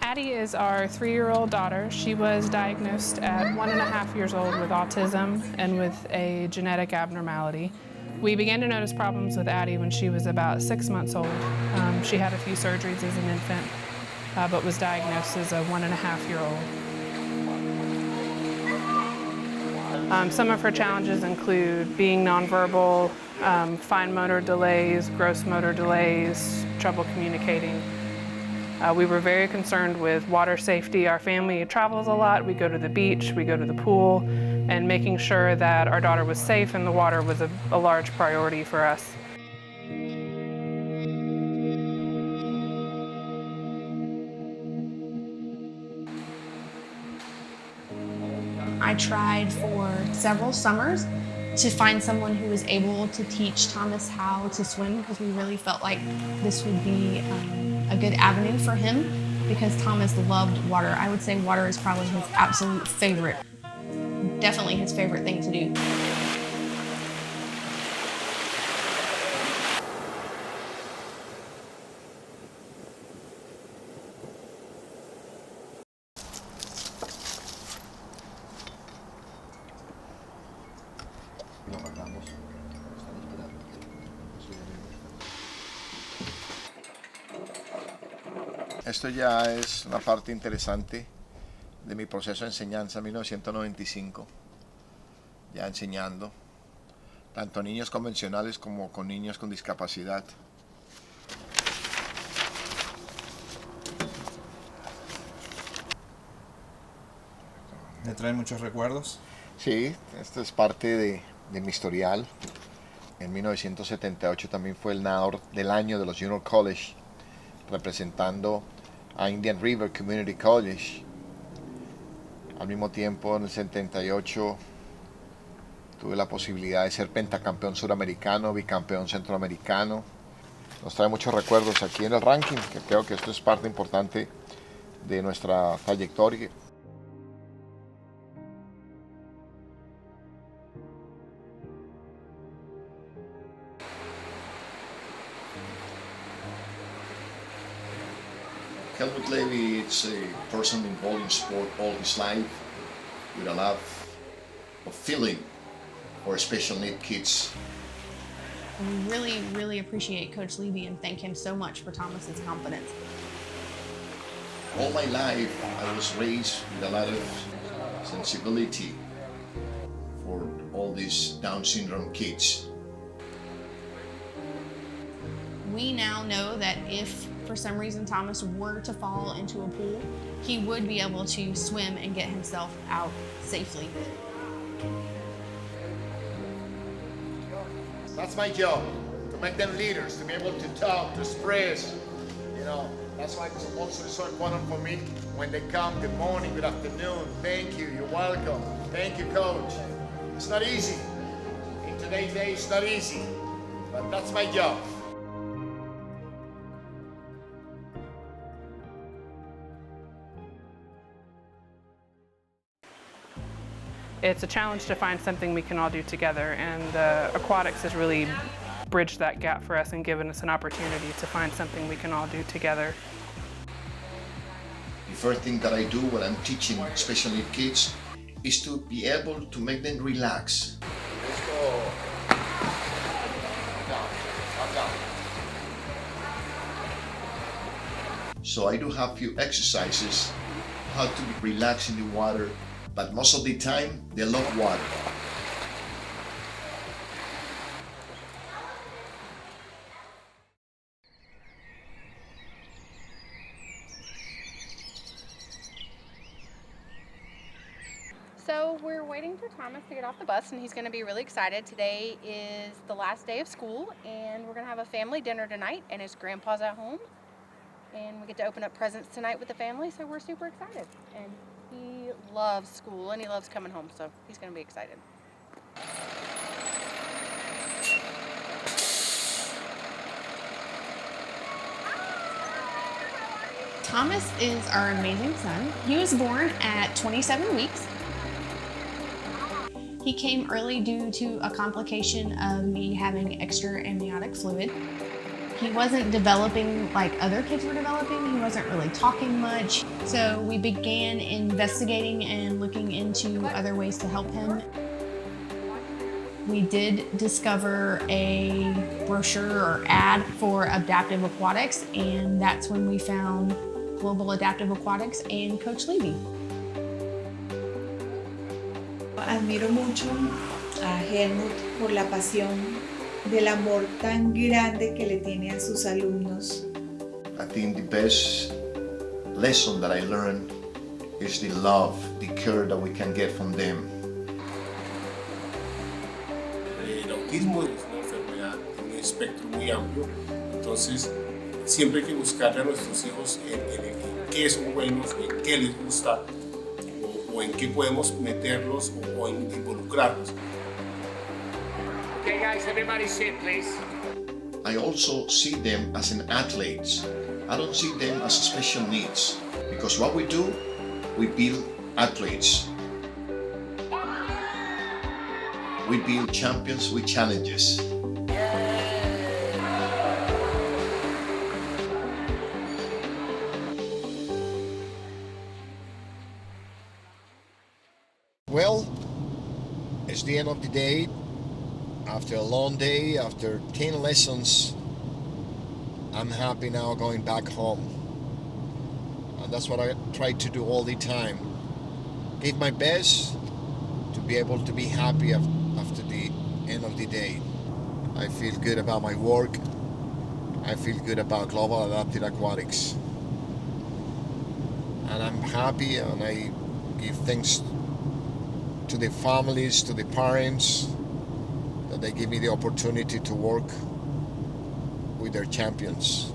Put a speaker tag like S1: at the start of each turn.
S1: Addie is our 3-year-old daughter. She was diagnosed at 1.5 years old with autism and with a genetic abnormality. We began to notice problems with Addie when she was about 6 months old. She had a few surgeries as an infant, but was diagnosed as a 1.5-year-old. Some of her challenges include being nonverbal, fine motor delays, gross motor delays, trouble communicating. We were very concerned with water safety. Our family travels a lot. We go to the beach, we go to the pool, and making sure that our daughter was safe in the water was a large priority for us.
S2: I tried for several summers to find someone who was able to teach Thomas how to swim, because we really felt like this would be a good avenue for him, because Thomas loved water. I would say water is probably his absolute favorite, definitely his favorite thing to do.
S3: Esto ya es una parte interesante de mi proceso de enseñanza en 1995, ya enseñando tanto a niños convencionales como con niños con discapacidad.
S4: ¿Le traen muchos recuerdos?
S3: Sí, esto es parte de mi historial. En 1978 también fue el nadador del año de los Junior College, representando a Indian River Community College. Al mismo tiempo, en el 78 tuve la posibilidad de ser pentacampeón suramericano, bicampeón centroamericano. Nos trae muchos recuerdos aquí en el ranking, que creo que esto es parte importante de nuestra trayectoria.
S5: Helmut Levy is a person involved in sport all his life with a lot of feeling for special need kids.
S2: We really appreciate Coach Levy and thank him so much for Thomas's confidence.
S5: All my life I was raised with a lot of sensibility for all these Down syndrome kids.
S2: We now know that if for some reason Thomas were to fall into a pool, he would be able to swim and get himself out safely.
S3: That's my job, to make them leaders, to be able to talk, to express. You know, that's why it's also so important for me when they come. Good morning, good afternoon, thank you, you're welcome, thank you, coach. It's not easy. In today's day, it's not easy, but that's my job.
S1: It's a challenge to find something we can all do together, and aquatics has really bridged that gap for us and given us an opportunity to find something we can all do together.
S5: The first thing that I do when I'm teaching special need kids is to be able to make them relax.
S3: Let's go. Calm down.
S5: So I do have few exercises how to be relaxed in the water, but most of the time they love water.
S6: So we're waiting for Thomas to get off the bus, and he's going to be really excited. Today is the last day of school, and we're going to have a family dinner tonight, and his grandpa's at home. And we get to open up presents tonight with the family, so we're super excited. And he loves school, and he loves coming home, so he's going to be excited.
S2: Thomas is our amazing son. He was born at 27 weeks. He came early due to a complication of me having extra amniotic fluid. He wasn't developing like other kids were developing. He wasn't really talking much. So we began investigating and looking into other ways to help him. We did discover a brochure or ad for Adaptive Aquatics, and that's when we found Global Adaptive Aquatics and Coach Levy.
S7: Admiro mucho a Helmut por la pasión del amor tan grande que le tiene a sus alumnos.
S5: I think the best lesson that I learned is the love, the care that we can get from them.
S8: El autismo es una enfermedad en un espectro muy amplio, entonces siempre hay que buscarle a nuestros hijos en qué son buenos, en qué les gusta o en qué podemos meterlos o involucrarlos.
S9: Okay guys, everybody sit please.
S5: I also see them as an athletes. I don't see them as special needs, because what we do, we build athletes. We build champions with challenges.
S3: Well, it's the end of the day. After a long day, after 10 lessons, I'm happy now going back home. And that's what I try to do all the time. Give my best to be able to be happy after the end of the day. I feel good about my work. I feel good about Global Adaptive Aquatics. And I'm happy, and I give thanks to the families, to the parents, that they give me the opportunity to work with their champions.